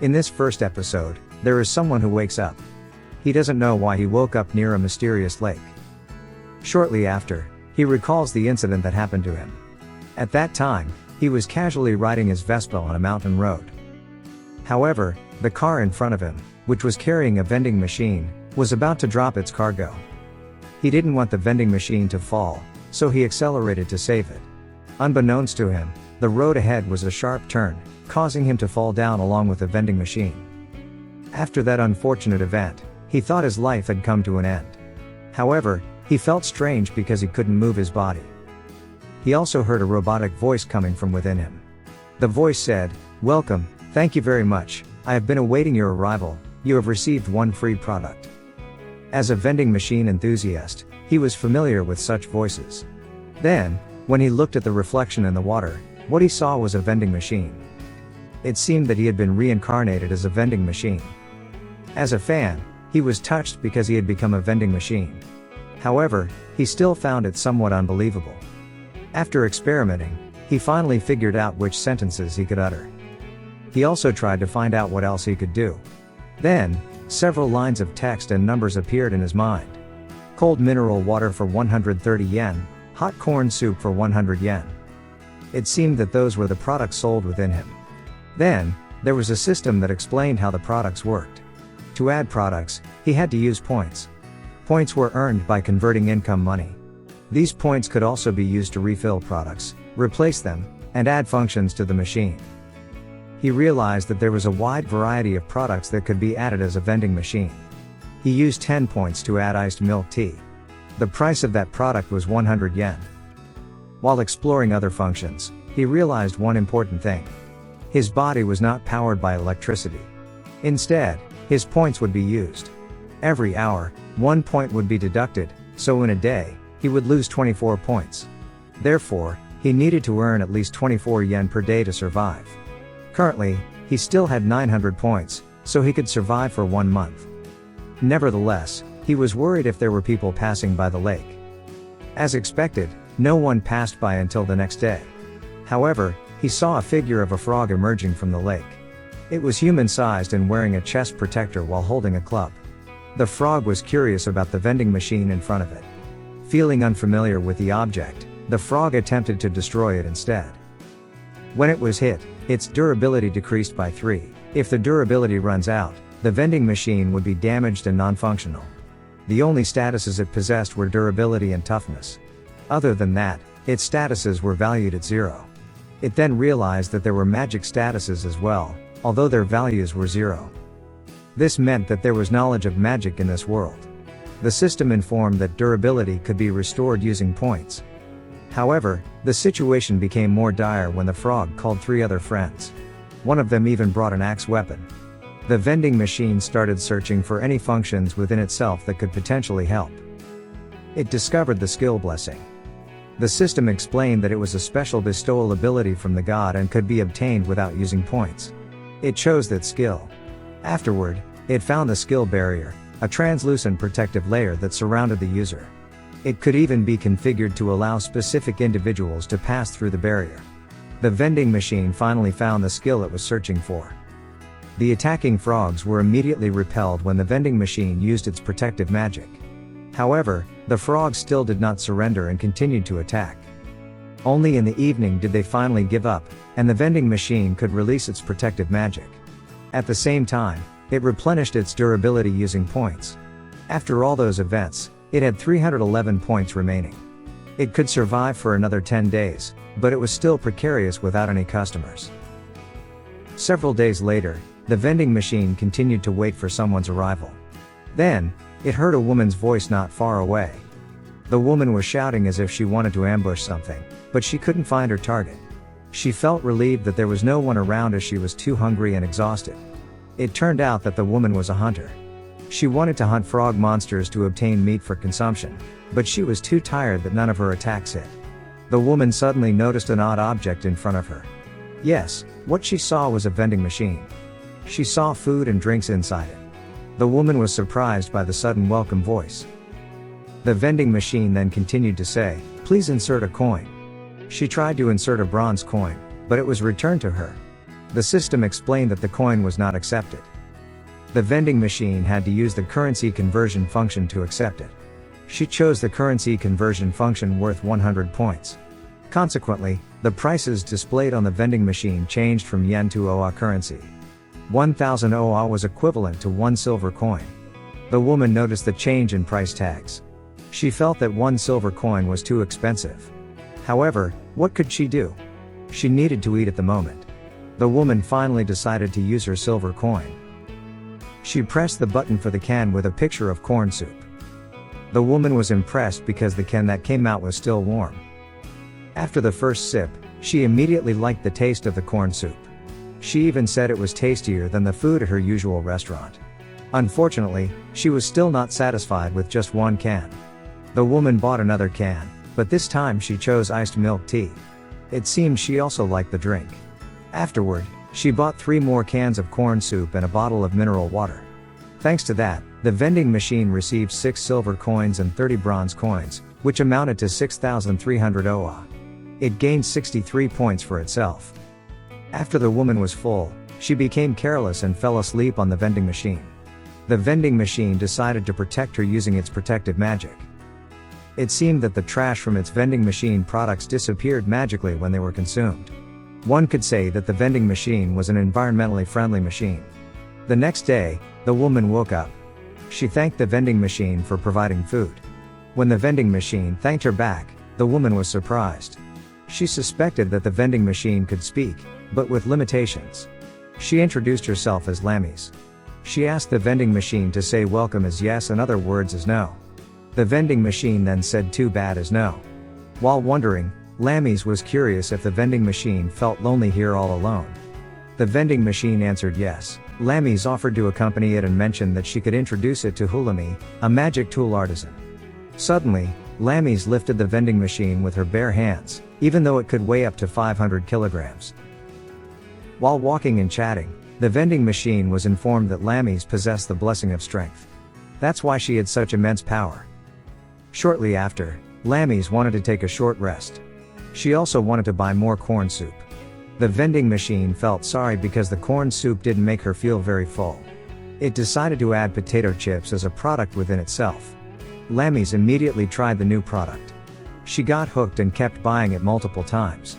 In this first episode, there is someone who wakes up. He doesn't know why he woke up near a mysterious lake. Shortly after, he recalls the incident that happened to him. At that time, he was casually riding his Vespa on a mountain road. However, the car in front of him, which was carrying a vending machine, was about to drop its cargo. He didn't want the vending machine to fall, so he accelerated to save it. Unbeknownst to him, the road ahead was a sharp turn, causing him to fall down along with the vending machine. After that unfortunate event, he thought his life had come to an end. However, he felt strange because he couldn't move his body. He also heard a robotic voice coming from within him. The voice said, "Welcome, thank you very much, I have been awaiting your arrival, you have received one free product." As a vending machine enthusiast, he was familiar with such voices. Then, when he looked at the reflection in the water, what he saw was a vending machine. It seemed that he had been reincarnated as a vending machine. As a fan, he was touched because he had become a vending machine. However, he still found it somewhat unbelievable. After experimenting, he finally figured out which sentences he could utter. He also tried to find out what else he could do. Then, several lines of text and numbers appeared in his mind. Cold mineral water for 130 yen, hot corn soup for 100 yen. It seemed that those were the products sold within him. Then, there was a system that explained how the products worked. To add products, he had to use points. Points were earned by converting income money. These points could also be used to refill products, replace them, and add functions to the machine. He realized that there was a wide variety of products that could be added as a vending machine. He used 10 points to add iced milk tea. The price of that product was 100 yen. While exploring other functions, he realized one important thing. His body was not powered by electricity. Instead, his points would be used. Every hour, 1 point would be deducted, so in a day, he would lose 24 points. Therefore, he needed to earn at least 24 yen per day to survive. Currently, he still had 900 points, so he could survive for 1 month. Nevertheless, he was worried if there were people passing by the lake. As expected, no one passed by until the next day. However, he saw a figure of a frog emerging from the lake. It was human-sized and wearing a chest protector while holding a club. The frog was curious about the vending machine in front of it. Feeling unfamiliar with the object, the frog attempted to destroy it instead. When it was hit, its durability decreased by 3. If the durability runs out, the vending machine would be damaged and non-functional. The only statuses it possessed were durability and toughness. Other than that, its statuses were valued at 0. It then realized that there were magic statuses as well, although their values were 0. This meant that there was knowledge of magic in this world. The system informed that durability could be restored using points. However, the situation became more dire when the frog called 3 other friends. One of them even brought an axe weapon. The vending machine started searching for any functions within itself that could potentially help. It discovered the skill blessing. The system explained that it was a special bestowal ability from the god and could be obtained without using points. It chose that skill. Afterward, it found the skill barrier, a translucent protective layer that surrounded the user. It could even be configured to allow specific individuals to pass through the barrier. The vending machine finally found the skill it was searching for. The attacking frogs were immediately repelled when the vending machine used its protective magic. However, the frogs still did not surrender and continued to attack. Only in the evening did they finally give up, and the vending machine could release its protective magic. At the same time, it replenished its durability using points. After all those events, it had 311 points remaining. It could survive for another 10 days, but it was still precarious without any customers. Several days later, the vending machine continued to wait for someone's arrival. Then, it heard a woman's voice not far away. The woman was shouting as if she wanted to ambush something, but she couldn't find her target. She felt relieved that there was no one around as she was too hungry and exhausted. It turned out that the woman was a hunter. She wanted to hunt frog monsters to obtain meat for consumption, but she was too tired that none of her attacks hit. The woman suddenly noticed an odd object in front of her. Yes, what she saw was a vending machine. She saw food and drinks inside it. The woman was surprised by the sudden welcome voice. The vending machine then continued to say, "Please insert a coin." She tried to insert a bronze coin, but it was returned to her. The system explained that the coin was not accepted. The vending machine had to use the currency conversion function to accept it. She chose the currency conversion function worth 100 points. Consequently, the prices displayed on the vending machine changed from yen to OA currency. 1000 OA was equivalent to 1 silver coin. The woman noticed the change in price tags. She felt that 1 silver coin was too expensive. However, what could she do? She needed to eat at the moment. The woman finally decided to use her silver coin. She pressed the button for the can with a picture of corn soup. The woman was impressed because the can that came out was still warm. After the first sip, she immediately liked the taste of the corn soup. She even said it was tastier than the food at her usual restaurant. Unfortunately, she was still not satisfied with just one can. The woman bought another can, but this time she chose iced milk tea. It seemed she also liked the drink. Afterward, she bought 3 more cans of corn soup and a bottle of mineral water. Thanks to that, the vending machine received 6 silver coins and 30 bronze coins, which amounted to 6,300 OA. It gained 63 points for itself. After the woman was full, she became careless and fell asleep on the vending machine. The vending machine decided to protect her using its protective magic. It seemed that the trash from its vending machine products disappeared magically when they were consumed. One could say that the vending machine was an environmentally friendly machine. The next day, the woman woke up. She thanked the vending machine for providing food. When the vending machine thanked her back, the woman was surprised. She suspected that the vending machine could speak, but with limitations. She introduced herself as Lammies. She asked the vending machine to say welcome as yes and other words as no. The vending machine then said too bad as no. While wondering, Lammies was curious if the vending machine felt lonely here all alone. The vending machine answered yes. Lammies offered to accompany it and mentioned that she could introduce it to Hulami, a magic tool artisan. Suddenly, Lammies lifted the vending machine with her bare hands, even though it could weigh up to 500 kilograms. While walking and chatting, the vending machine was informed that Lammies possessed the blessing of strength. That's why she had such immense power. Shortly after, Lammies wanted to take a short rest. She also wanted to buy more corn soup. The vending machine felt sorry because the corn soup didn't make her feel very full. It decided to add potato chips as a product within itself. Lammies immediately tried the new product. She got hooked and kept buying it multiple times.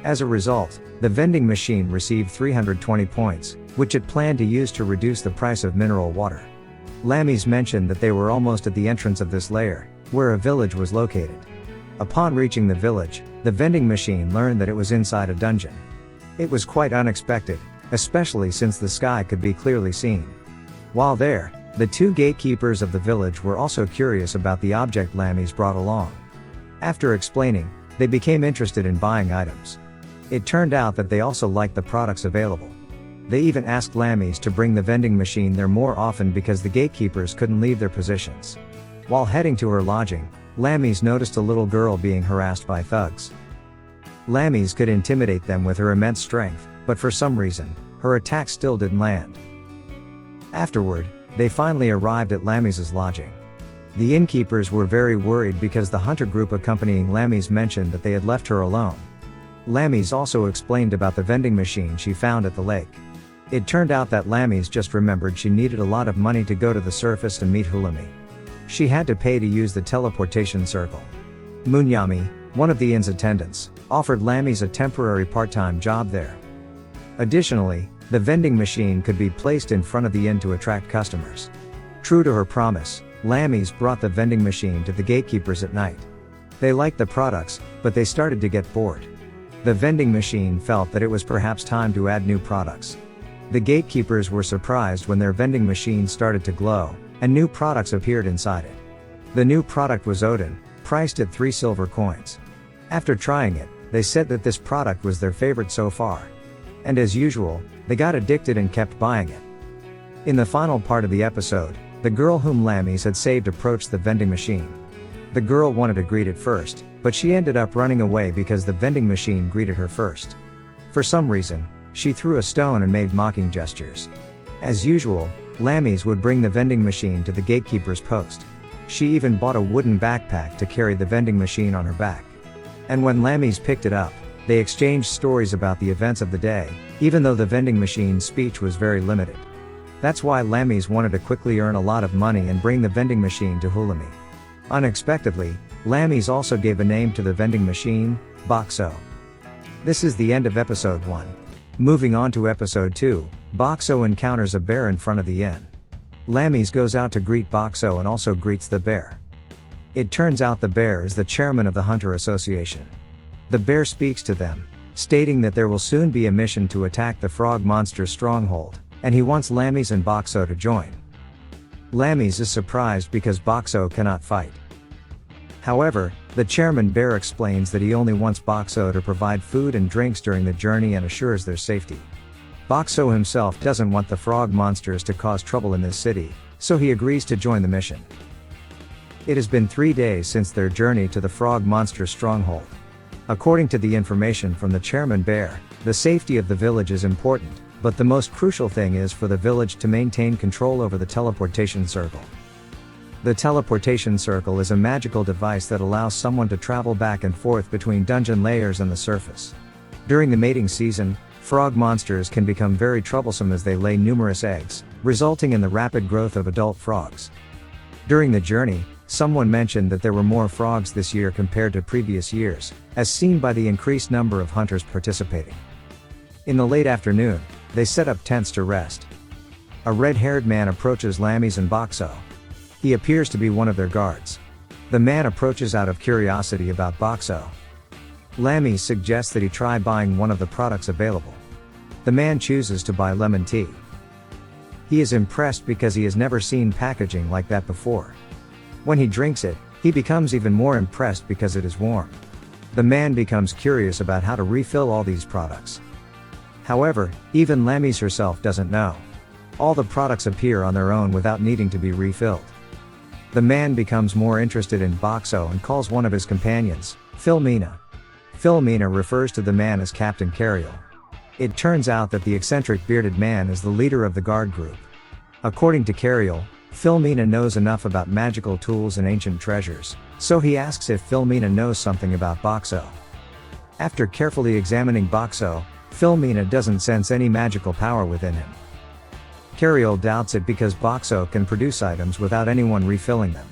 As a result, the vending machine received 320 points, which it planned to use to reduce the price of mineral water. Lammies mentioned that they were almost at the entrance of this layer, where a village was located. Upon reaching the village, the vending machine learned that it was inside a dungeon. It was quite unexpected, especially since the sky could be clearly seen. While there, the 2 gatekeepers of the village were also curious about the object Lammies brought along. After explaining, they became interested in buying items. It turned out that they also liked the products available. They even asked Lammies to bring the vending machine there more often because the gatekeepers couldn't leave their positions. While heading to her lodging, Lammies noticed a little girl being harassed by thugs. Lammies could intimidate them with her immense strength, but for some reason, her attack still didn't land. Afterward, they finally arrived at Lammies' lodging. The innkeepers were very worried because the hunter group accompanying Lammies mentioned that they had left her alone. Lammies also explained about the vending machine she found at the lake. It turned out that Lammies just remembered she needed a lot of money to go to the surface and meet Hulami. She had to pay to use the teleportation circle. Munyami, one of the inn's attendants, offered Lammies a temporary part-time job there. Additionally, the vending machine could be placed in front of the inn to attract customers. True to her promise, Lammies brought the vending machine to the gatekeepers at night. They liked the products, but they started to get bored. The vending machine felt that it was perhaps time to add new products. The gatekeepers were surprised when their vending machine started to glow, and new products appeared inside it. The new product was Odin, priced at 3 silver coins. After trying it, they said that this product was their favorite so far. And as usual, they got addicted and kept buying it. In the final part of the episode, the girl whom Lammies had saved approached the vending machine. The girl wanted to greet it first, but she ended up running away because the vending machine greeted her first. For some reason, she threw a stone and made mocking gestures. As usual, Lammies would bring the vending machine to the gatekeeper's post. She even bought a wooden backpack to carry the vending machine on her back. And when Lammies picked it up, They exchanged stories about the events of the day, even though the vending machine's speech was very limited. That's why Lammies wanted to quickly earn a lot of money and bring the vending machine to Hulami. Unexpectedly, Lammies also gave a name to the vending machine, Boxxo. This is the end of episode 1. Moving on to episode 2, Boxxo encounters a bear in front of the inn. Lammies goes out to greet Boxxo and also greets the bear. It turns out the bear is the chairman of the Hunter Association. The bear speaks to them, stating that there will soon be a mission to attack the frog monster's stronghold, and he wants Lammies and Boxxo to join. Lammies is surprised because Boxxo cannot fight. However, the chairman bear explains that he only wants Boxxo to provide food and drinks during the journey and assures their safety. Boxxo himself doesn't want the frog monsters to cause trouble in this city, so he agrees to join the mission. It has been 3 days since their journey to the frog monster stronghold. According to the information from the chairman bear, the safety of the village is important, but the most crucial thing is for the village to maintain control over the teleportation circle. The teleportation circle is a magical device that allows someone to travel back and forth between dungeon layers and the surface. During the mating season, frog monsters can become very troublesome as they lay numerous eggs, resulting in the rapid growth of adult frogs. During the journey, someone mentioned that there were more frogs this year compared to previous years, as seen by the increased number of hunters participating. In the late afternoon, they set up tents to rest. A red-haired man approaches Lammies and Boxxo. He appears to be one of their guards. The man approaches out of curiosity about Boxxo. Lammies suggests that he try buying one of the products available. The man chooses to buy lemon tea. He is impressed because he has never seen packaging like that before. When he drinks it, he becomes even more impressed because it is warm. The man becomes curious about how to refill all these products. However, even Lammies herself doesn't know. All the products appear on their own without needing to be refilled. The man becomes more interested in Boxxo and calls one of his companions, Philmina. Philmina refers to the man as Captain Cariel. It turns out that the eccentric bearded man is the leader of the guard group. According to Cariel, Philmina knows enough about magical tools and ancient treasures, so he asks if Philmina knows something about Boxxo. After carefully examining Boxxo, Philmina doesn't sense any magical power within him. Cariel doubts it because Boxxo can produce items without anyone refilling them.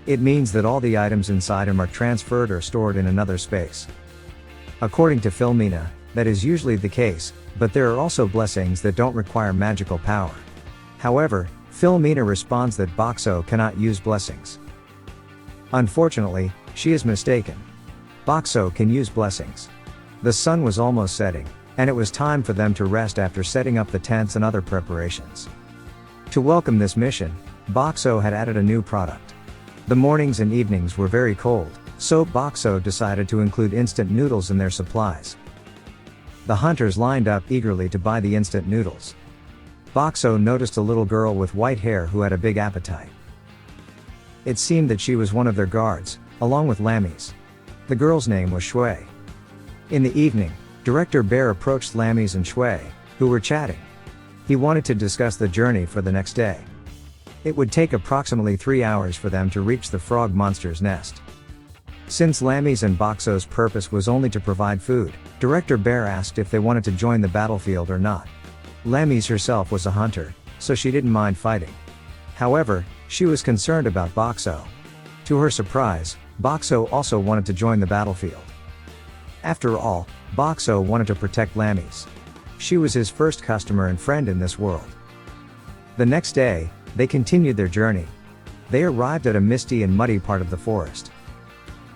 It means that all the items inside him are transferred or stored in another space. According to Philmina, that is usually the case, but there are also blessings that don't require magical power. However, Philmina responds that Boxxo cannot use blessings. Unfortunately, she is mistaken. Boxxo can use blessings. The sun was almost setting, and it was time for them to rest after setting up the tents and other preparations. To welcome this mission, Boxxo had added a new product. The mornings and evenings were very cold, so Boxxo decided to include instant noodles in their supplies. The hunters lined up eagerly to buy the instant noodles. Boxxo noticed a little girl with white hair who had a big appetite. It seemed that she was one of their guards, along with Lammies. The girl's name was Shui. In the evening, Director Bear approached Lammies and Shui, who were chatting. He wanted to discuss the journey for the next day. It would take approximately 3 hours for them to reach the frog monster's nest. Since Lammies and Boxxo's purpose was only to provide food, Director Bear asked if they wanted to join the battlefield or not. Lammies herself was a hunter, so she didn't mind fighting. However, she was concerned about Boxxo. To her surprise, Boxxo also wanted to join the battlefield. After all, Boxxo wanted to protect Lammies. She was his first customer and friend in this world. The next day, they continued their journey. They arrived at a misty and muddy part of the forest.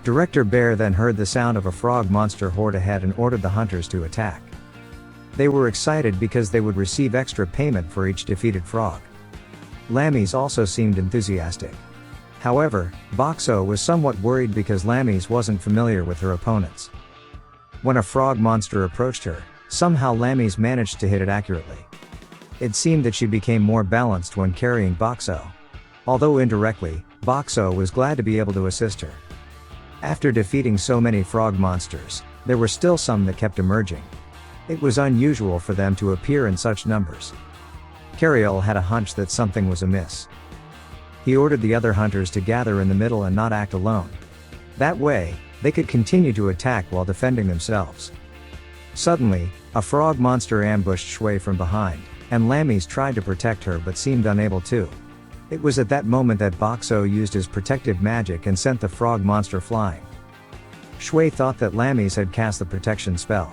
Director Bear then heard the sound of a frog monster horde ahead and ordered the hunters to attack. They were excited because they would receive extra payment for each defeated frog. Lammies also seemed enthusiastic. However, Boxxo was somewhat worried because Lammies wasn't familiar with her opponents. When a frog monster approached her, somehow Lammies managed to hit it accurately. It seemed that she became more balanced when carrying Boxxo. Although indirectly, Boxxo was glad to be able to assist her. After defeating so many frog monsters, there were still some that kept emerging. It was unusual for them to appear in such numbers. Cariel had a hunch that something was amiss. He ordered the other hunters to gather in the middle and not act alone. That way, they could continue to attack while defending themselves. Suddenly, a frog monster ambushed Shui from behind, and Lammies tried to protect her but seemed unable to. It was at that moment that Boxxo used his protective magic and sent the frog monster flying. Shui thought that Lammies had cast the protection spell.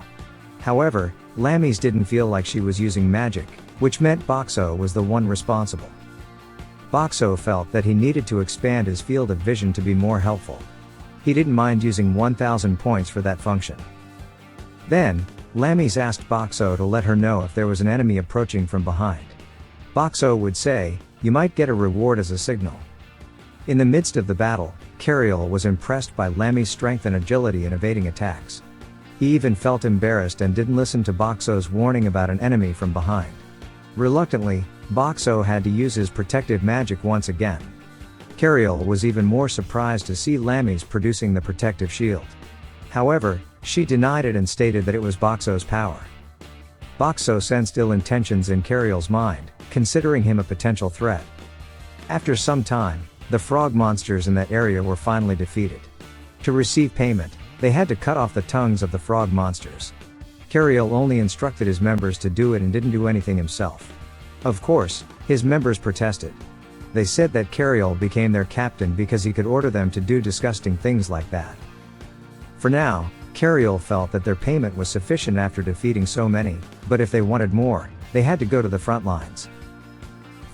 However, Lammies didn't feel like she was using magic, which meant Boxxo was the one responsible. Boxxo felt that he needed to expand his field of vision to be more helpful. He didn't mind using 1000 points for that function. Then, Lammies asked Boxxo to let her know if there was an enemy approaching from behind. Boxxo would say, "You might get a reward as a signal." In the midst of the battle, Cariol was impressed by Lammie's strength and agility in evading attacks. He even felt embarrassed and didn't listen to Boxxo's warning about an enemy from behind. Reluctantly, Boxxo had to use his protective magic once again. Cariol was even more surprised to see Lammies producing the protective shield. However, she denied it and stated that it was Boxxo's power. Boxxo sensed ill intentions in Cariol's mind, considering him a potential threat. After some time, the frog monsters in that area were finally defeated. To receive payment, they had to cut off the tongues of the frog monsters. Cariol only instructed his members to do it and didn't do anything himself. Of course, his members protested. They said that Cariol became their captain because he could order them to do disgusting things like that. For now, Cariol felt that their payment was sufficient after defeating so many, but if they wanted more, they had to go to the front lines.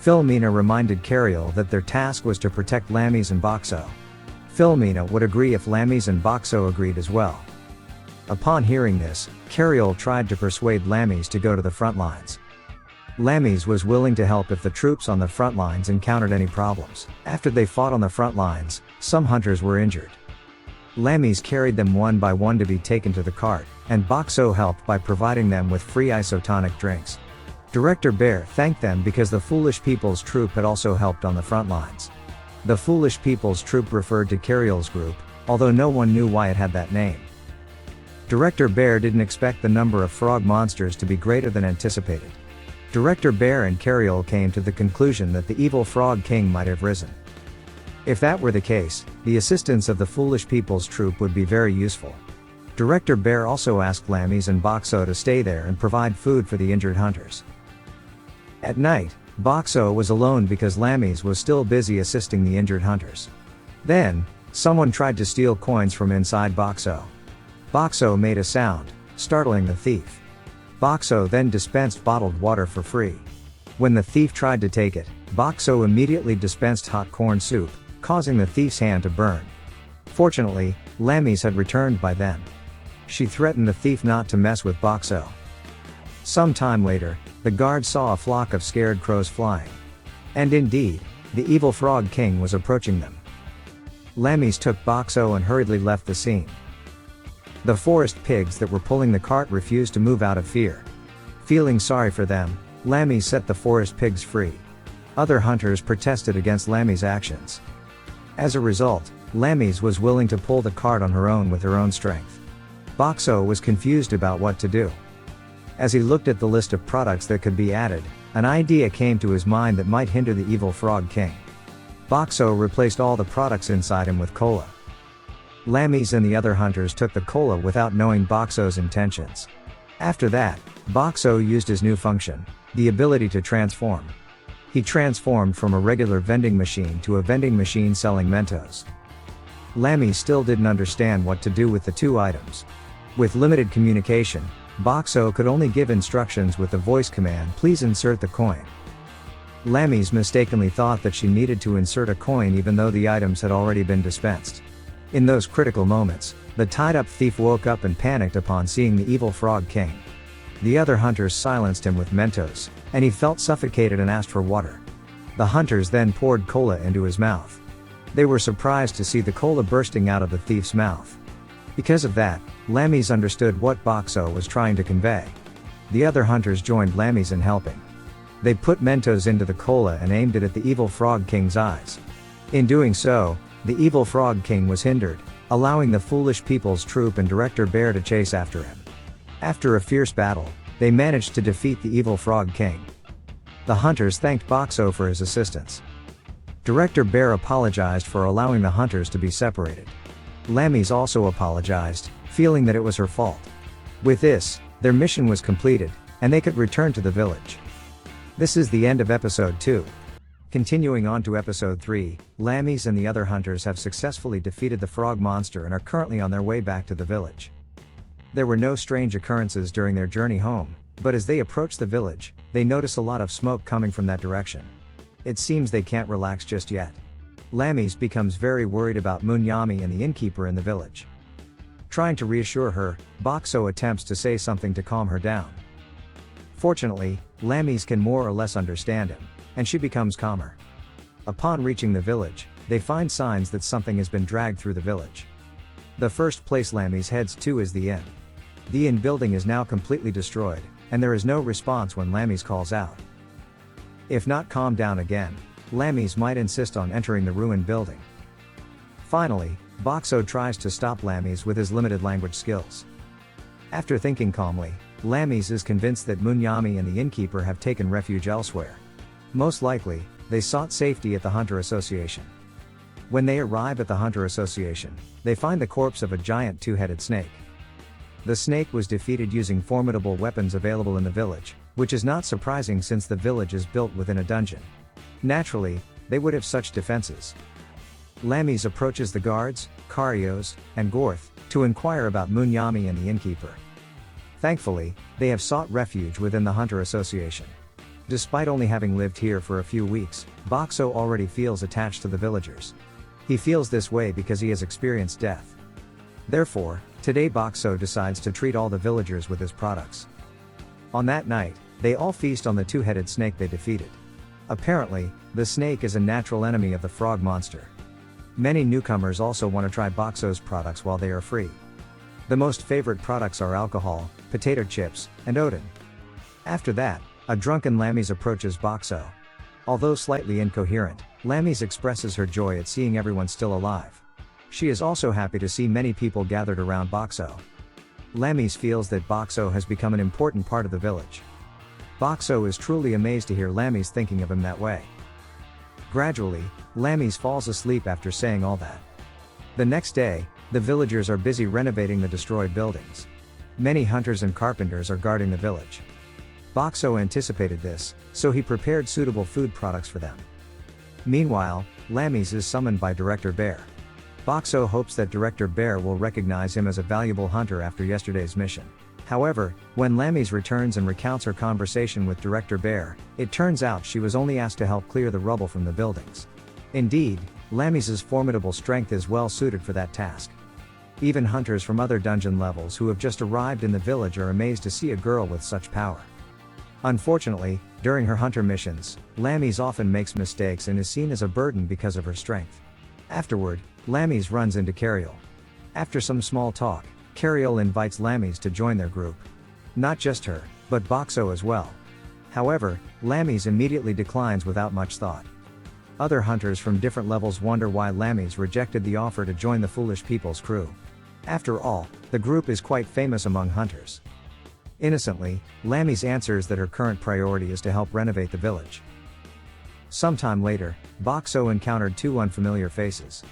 Philomena reminded Cariol that their task was to protect Lammies and Boxxo. Philomena would agree if Lammies and Boxxo agreed as well. Upon hearing this, Cariol tried to persuade Lammies to go to the front lines. Lammies was willing to help if the troops on the front lines encountered any problems. After they fought on the front lines, some hunters were injured. Lammies carried them one by one to be taken to the cart, and Boxxo helped by providing them with free isotonic drinks. Director Bear thanked them because the Foolish People's Troop had also helped on the front lines. The Foolish People's Troop referred to Cariol's group, although no one knew why it had that name. Director Bear didn't expect the number of frog monsters to be greater than anticipated. Director Bear and Cariol came to the conclusion that the evil Frog King might have risen. If that were the case, the assistance of the Foolish People's Troop would be very useful. Director Bear also asked Lammies and Boxxo to stay there and provide food for the injured hunters. At night, Boxxo was alone because Lammies was still busy assisting the injured hunters. Then, someone tried to steal coins from inside Boxxo. Boxxo made a sound, startling the thief. Boxxo then dispensed bottled water for free. When the thief tried to take it, Boxxo immediately dispensed hot corn soup, causing the thief's hand to burn. Fortunately, Lammies had returned by then. She threatened the thief not to mess with Boxxo. Some time later, the guards saw a flock of scared crows flying. And indeed, the evil Frog King was approaching them. Lammies took Boxxo and hurriedly left the scene. The forest pigs that were pulling the cart refused to move out of fear. Feeling sorry for them, Lammies set the forest pigs free. Other hunters protested against Lammies' actions. As a result, Lammies was willing to pull the cart on her own with her own strength. Boxxo was confused about what to do. As he looked at the list of products that could be added, an idea came to his mind that might hinder the evil Frog King. Boxxo replaced all the products inside him with cola. Lammies and the other hunters took the cola without knowing Boxxo's intentions. After that, Boxxo used his new function, the ability to transform. He transformed from a regular vending machine to a vending machine selling Mentos. Lammies still didn't understand what to do with the two items. With limited communication, Boxxo could only give instructions with the voice command, "Please insert the coin." Lammies mistakenly thought that she needed to insert a coin even though the items had already been dispensed. In those critical moments, the tied-up thief woke up and panicked upon seeing the evil Frog King. The other hunters silenced him with Mentos, and he felt suffocated and asked for water. The hunters then poured cola into his mouth. They were surprised to see the cola bursting out of the thief's mouth. Because of that, Lammies understood what Boxxo was trying to convey. The other hunters joined Lammies in helping. They put Mentos into the cola and aimed it at the evil Frog King's eyes. In doing so, the evil Frog King was hindered, allowing the Foolish People's Troop and Director Bear to chase after him. After a fierce battle, they managed to defeat the evil Frog King. The hunters thanked Boxxo for his assistance. Director Bear apologized for allowing the hunters to be separated. Lammies also apologized, feeling that it was her fault. With this, Their mission was completed, and they could return to the village. This is the end of episode 2. Continuing on to episode 3, Lammies and the other hunters have successfully defeated the frog monster and are currently on their way back to the village. There were no strange occurrences during their journey home, but as they approach the village, they notice a lot of smoke coming from that direction. It seems they can't relax just yet. Lammies becomes very worried about Munyami and the innkeeper in the village. Trying to reassure her, Boxxo attempts to say something to calm her down. Fortunately, Lammies can more or less understand him, and she becomes calmer. Upon reaching the village, they find signs that something has been dragged through the village. The first place Lammies heads to is the inn. The inn building is now completely destroyed, and there is no response when Lammies calls out. If not calmed down again, Lammies might insist on entering the ruined building. Finally, Boxxo tries to stop Lammies with his limited language skills. After thinking calmly, Lammies is convinced that Munyami and the innkeeper have taken refuge elsewhere. Most likely, they sought safety at the Hunter Association. When they arrive at the Hunter Association, they find the corpse of a giant two-headed snake. The snake was defeated using formidable weapons available in the village, which is not surprising since the village is built within a dungeon. Naturally, they would have such defenses. Lammies approaches the guards, Karios, and Gorth, to inquire about Munyami and the innkeeper. Thankfully, they have sought refuge within the Hunter Association. Despite only having lived here for a few weeks, Boxxo already feels attached to the villagers. He feels this way because he has experienced death. Therefore, today Boxxo decides to treat all the villagers with his products. On that night, they all feast on the two-headed snake they defeated. Apparently, the snake is a natural enemy of the frog monster. Many newcomers also want to try Boxxo's products while they are free. The most favorite products are alcohol, potato chips, and Odin. After that, a drunken Lammies approaches Boxxo. Although slightly incoherent, Lammies expresses her joy at seeing everyone still alive. She is also happy to see many people gathered around Boxxo. Lammies feels that Boxxo has become an important part of the village. Boxxo is truly amazed to hear Lammies thinking of him that way. Gradually, Lammies falls asleep after saying all that. The next day, the villagers are busy renovating the destroyed buildings. Many hunters and carpenters are guarding the village. Boxxo anticipated this, so he prepared suitable food products for them. Meanwhile, Lammies is summoned by Director Bear. Boxxo hopes that Director Bear will recognize him as a valuable hunter after yesterday's mission. However, when Lammies returns and recounts her conversation with Director Bear, it turns out she was only asked to help clear the rubble from the buildings. Indeed, Lammies' formidable strength is well suited for that task. Even hunters from other dungeon levels who have just arrived in the village are amazed to see a girl with such power. Unfortunately, during her hunter missions, Lammies often makes mistakes and is seen as a burden because of her strength. Afterward, Lammies runs into Cariol. After some small talk, Cariol invites Lammies to join their group. Not just her, but Boxxo as well. However, Lammies immediately declines without much thought. Other hunters from different levels wonder why Lammies rejected the offer to join the Foolish People's crew. After all, the group is quite famous among hunters. Innocently, Lammies answers that her current priority is to help renovate the village. Sometime later, Boxxo encountered two unfamiliar faces.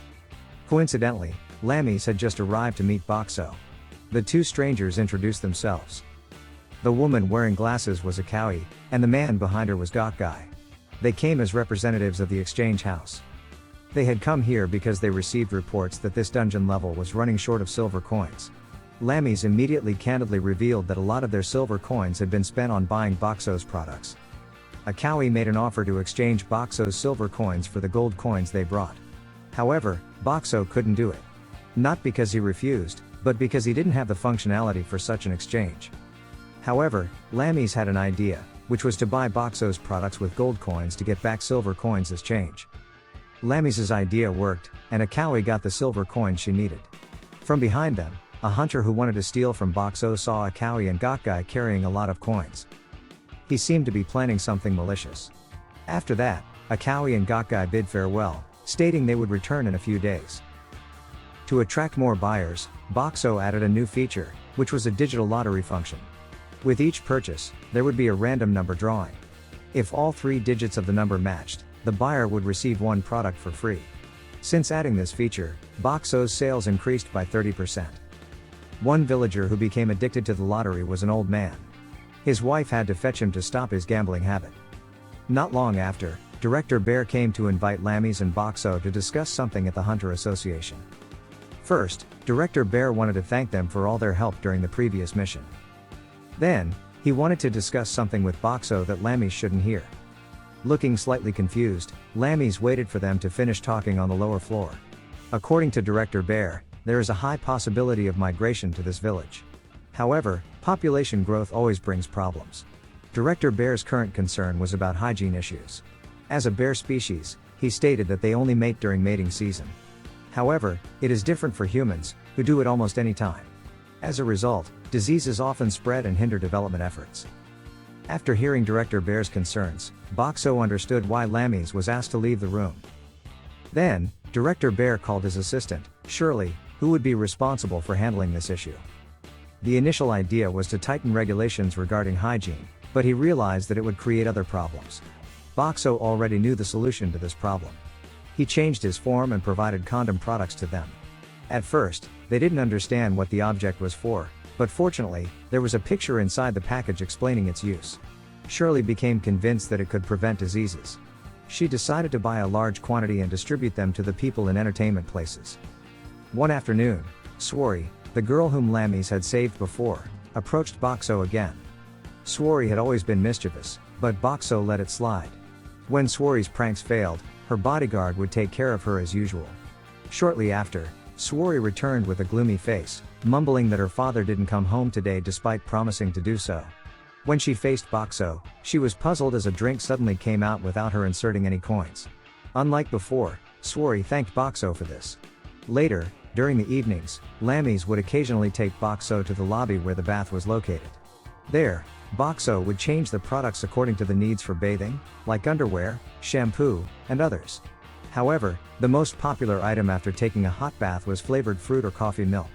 Coincidentally, Lammies had just arrived to meet Boxxo. The two strangers introduced themselves. The woman wearing glasses was Akawi, and the man behind her was Gokgai. They came as representatives of the exchange house. They had come here because they received reports that this dungeon level was running short of silver coins. Lammies immediately candidly revealed that a lot of their silver coins had been spent on buying Boxxo's products. Akawi made an offer to exchange Boxxo's silver coins for the gold coins they brought. However, Boxxo couldn't do it. Not because he refused, but because he didn't have the functionality for such an exchange. However, Lammies had an idea, which was to buy Boxxo's products with gold coins to get back silver coins as change. Lammies' idea worked, and Akawi got the silver coins she needed. From behind them, a hunter who wanted to steal from Boxxo saw Akawi and Gokgai carrying a lot of coins. He seemed to be planning something malicious. After that, Akawi and Gokgai bid farewell, stating they would return in a few days. To attract more buyers, Boxxo added a new feature, which was a digital lottery function. With each purchase, there would be a random number drawing. If all 3 digits of the number matched, the buyer would receive one product for free. Since adding this feature, Boxxo's sales increased by 30%. One villager who became addicted to the lottery was an old man. His wife had to fetch him to stop his gambling habit. Not long after, Director Bear came to invite Lammies and Boxxo to discuss something at the Hunter Association. First, Director Bear wanted to thank them for all their help during the previous mission. Then, he wanted to discuss something with Boxxo that Lammies shouldn't hear. Looking slightly confused, Lammies waited for them to finish talking on the lower floor. According to Director Bear, there is a high possibility of migration to this village. However, population growth always brings problems. Director Bear's current concern was about hygiene issues. As a bear species, he stated that they only mate during mating season. However, it is different for humans, who do it almost any time. As a result, diseases often spread and hinder development efforts. After hearing Director Bear's concerns, Boxxo understood why Lammies was asked to leave the room. Then, Director Bear called his assistant, Shirley, who would be responsible for handling this issue. The initial idea was to tighten regulations regarding hygiene, but he realized that it would create other problems. Boxxo already knew the solution to this problem. He changed his form and provided condom products to them. At first, they didn't understand what the object was for, but fortunately, there was a picture inside the package explaining its use. Shirley became convinced that it could prevent diseases. She decided to buy a large quantity and distribute them to the people in entertainment places. One afternoon, Sworry, the girl whom Lammies had saved before, approached Boxxo again. Sworry had always been mischievous, but Boxxo let it slide. When Sworry's pranks failed, her bodyguard would take care of her as usual. Shortly after, Sworry returned with a gloomy face, mumbling that her father didn't come home today despite promising to do so. When she faced Boxxo, she was puzzled as a drink suddenly came out without her inserting any coins. Unlike before, Sworry thanked Boxxo for this. Later, during the evenings, Lammies would occasionally take Boxxo to the lobby where the bath was located. There, Boxxo would change the products according to the needs for bathing, like underwear, shampoo, and others. However, the most popular item after taking a hot bath was flavored fruit or coffee milk.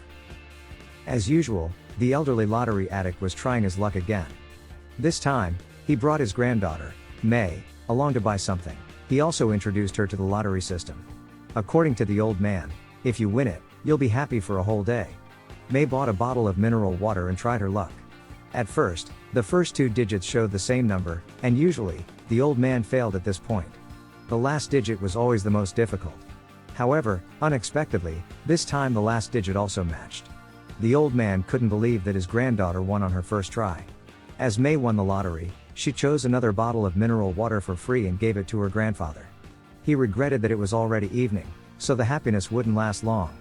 As usual, the elderly lottery addict was trying his luck again. This time, he brought his granddaughter, May, along to buy something. He also introduced her to the lottery system. According to the old man, if you win it, you'll be happy for a whole day. May bought a bottle of mineral water and tried her luck. At first, the first two digits showed the same number, and usually, the old man failed at this point. The last digit was always the most difficult. However, unexpectedly, this time the last digit also matched. The old man couldn't believe that his granddaughter won on her first try. As May won the lottery, she chose another bottle of mineral water for free and gave it to her grandfather. He regretted that it was already evening, so the happiness wouldn't last long.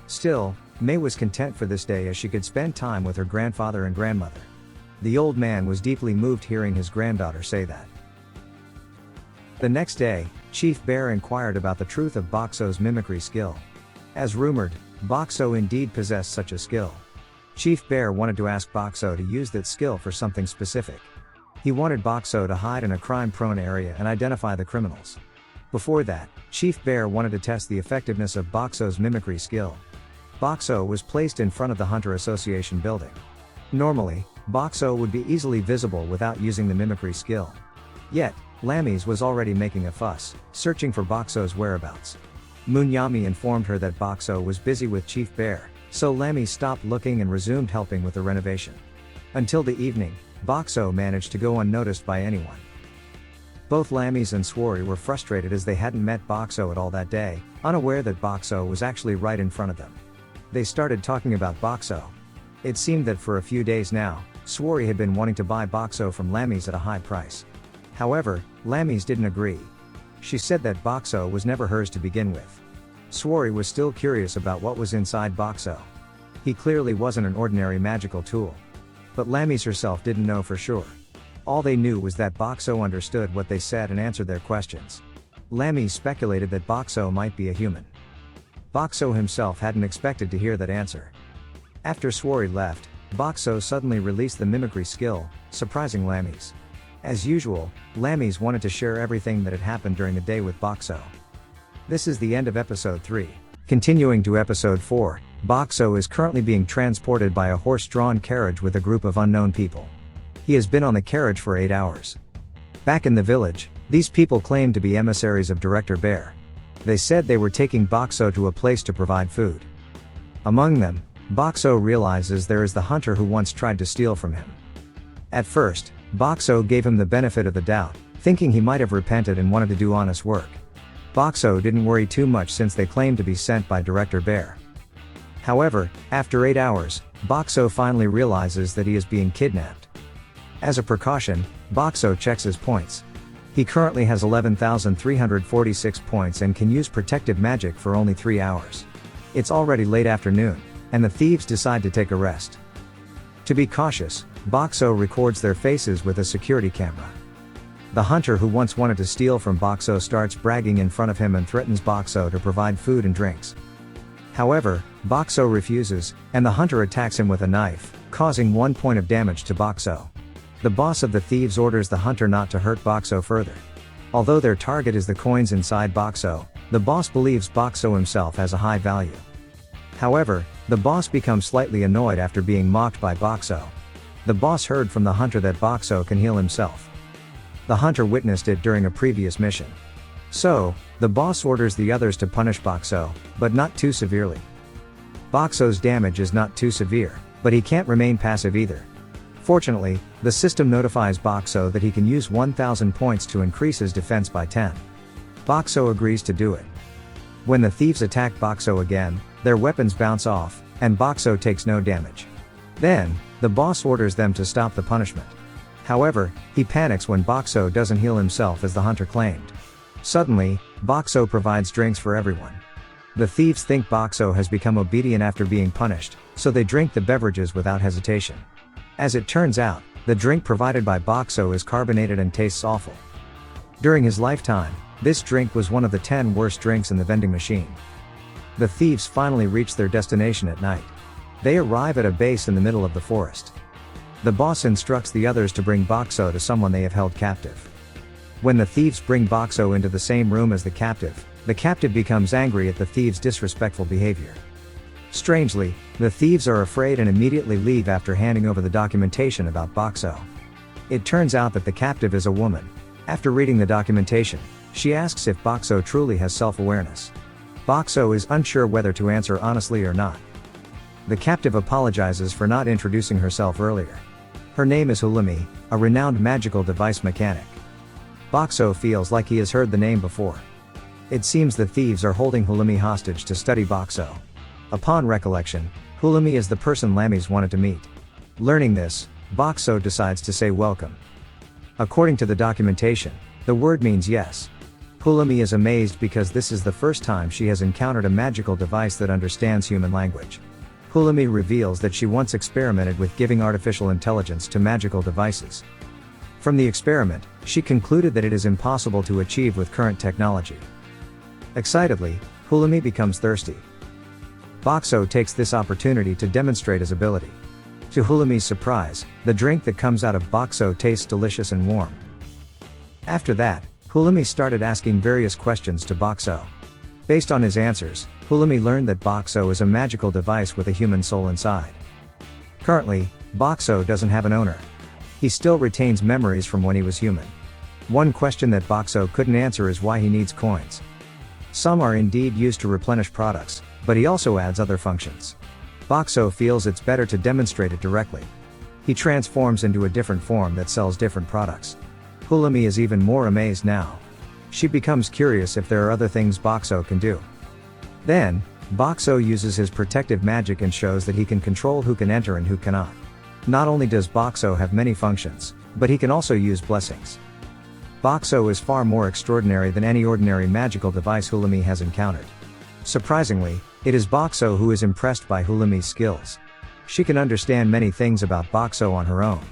Still, May was content for this day as she could spend time with her grandfather and grandmother. The old man was deeply moved hearing his granddaughter say that. The next day, Chief Bear inquired about the truth of Boxxo's mimicry skill. As rumored, Boxxo indeed possessed such a skill. Chief Bear wanted to ask Boxxo to use that skill for something specific. He wanted Boxxo to hide in a crime-prone area and identify the criminals. Before that, Chief Bear wanted to test the effectiveness of Boxxo's mimicry skill. Boxxo was placed in front of the Hunter Association building. Normally, Boxxo would be easily visible without using the mimicry skill. Yet, Lammies was already making a fuss, searching for Boxxo's whereabouts. Munyami informed her that Boxxo was busy with Chief Bear, so Lammies stopped looking and resumed helping with the renovation. Until the evening, Boxxo managed to go unnoticed by anyone. Both Lammies and Sworry were frustrated as they hadn't met Boxxo at all that day, unaware that Boxxo was actually right in front of them. They started talking about Boxxo. It seemed that for a few days now, Sworry had been wanting to buy Boxxo from Lammies at a high price. However, Lammies didn't agree. She said that Boxxo was never hers to begin with. Sworry was still curious about what was inside Boxxo. He clearly wasn't an ordinary magical tool. But Lammies herself didn't know for sure. All they knew was that Boxxo understood what they said and answered their questions. Lammies speculated that Boxxo might be a human. Boxxo himself hadn't expected to hear that answer. After Sworry left, Boxxo suddenly released the mimicry skill, surprising Lammies. As usual, Lammies wanted to share everything that had happened during the day with Boxxo. This is the end of episode 3. Continuing to episode 4, Boxxo is currently being transported by a horse-drawn carriage with a group of unknown people. He has been on the carriage for 8 hours. Back in the village, these people claimed to be emissaries of Director Bear. They said they were taking Boxxo to a place to provide food. Among them, Boxxo realizes there is the hunter who once tried to steal from him. At first, Boxxo gave him the benefit of the doubt, thinking he might have repented and wanted to do honest work. Boxxo didn't worry too much since they claimed to be sent by Director Bear. However, after 8 hours, Boxxo finally realizes that he is being kidnapped. As a precaution, Boxxo checks his points. He currently has 11,346 points and can use protective magic for only 3 hours. It's already late afternoon, and the thieves decide to take a rest. To be cautious, Boxxo records their faces with a security camera. The hunter who once wanted to steal from Boxxo starts bragging in front of him and threatens Boxxo to provide food and drinks. However, Boxxo refuses, and the hunter attacks him with a knife, causing 1 point of damage to Boxxo. The boss of the thieves orders the hunter not to hurt Boxxo further. Although their target is the coins inside Boxxo, the boss believes Boxxo himself has a high value. However, the boss becomes slightly annoyed after being mocked by Boxxo. The boss heard from the hunter that Boxxo can heal himself. The hunter witnessed it during a previous mission. So, the boss orders the others to punish Boxxo, but not too severely. Boxxo's damage is not too severe, but he can't remain passive either. Fortunately, the system notifies Boxxo that he can use 1,000 points to increase his defense by 10. Boxxo agrees to do it. When the thieves attack Boxxo again, their weapons bounce off, and Boxxo takes no damage. Then, the boss orders them to stop the punishment. However, he panics when Boxxo doesn't heal himself as the hunter claimed. Suddenly, Boxxo provides drinks for everyone. The thieves think Boxxo has become obedient after being punished, so they drink the beverages without hesitation. As it turns out, the drink provided by Boxxo is carbonated and tastes awful. During his lifetime, this drink was one of the 10 worst drinks in the vending machine. The thieves finally reach their destination at night. They arrive at a base in the middle of the forest. The boss instructs the others to bring Boxxo to someone they have held captive. When the thieves bring Boxxo into the same room as the captive becomes angry at the thieves' disrespectful behavior. Strangely, the thieves are afraid and immediately leave after handing over the documentation about Boxxo. It turns out that the captive is a woman. After reading the documentation, she asks if Boxxo truly has self-awareness. Boxxo is unsure whether to answer honestly or not. The captive apologizes for not introducing herself earlier. Her name is Hulumi, a renowned magical device mechanic. Boxxo feels like he has heard the name before. It seems the thieves are holding Hulumi hostage to study Boxxo. Upon recollection, Hulumi is the person Lammy's wanted to meet. Learning this, Boxxo decides to say welcome. According to the documentation, the word means yes. Hulumi is amazed because this is the first time she has encountered a magical device that understands human language. Hulumi reveals that she once experimented with giving artificial intelligence to magical devices. From the experiment, she concluded that it is impossible to achieve with current technology. Excitedly, Hulumi becomes thirsty. Boxxo takes this opportunity to demonstrate his ability. To Hulumi's surprise, the drink that comes out of Boxxo tastes delicious and warm. After that, Hulumi started asking various questions to Boxxo. Based on his answers, Hulumi learned that Boxxo is a magical device with a human soul inside. Currently, Boxxo doesn't have an owner. He still retains memories from when he was human. One question that Boxxo couldn't answer is why he needs coins. Some are indeed used to replenish products, but he also adds other functions. Boxxo feels it's better to demonstrate it directly. He transforms into a different form that sells different products. Hulumi is even more amazed now. She becomes curious if there are other things Boxxo can do. Then, Boxxo uses his protective magic and shows that he can control who can enter and who cannot. Not only does Boxxo have many functions, but he can also use blessings. Boxxo is far more extraordinary than any ordinary magical device Hulumi has encountered. Surprisingly, it is Boxxo who is impressed by Hulumi's skills. She can understand many things about Boxxo on her own.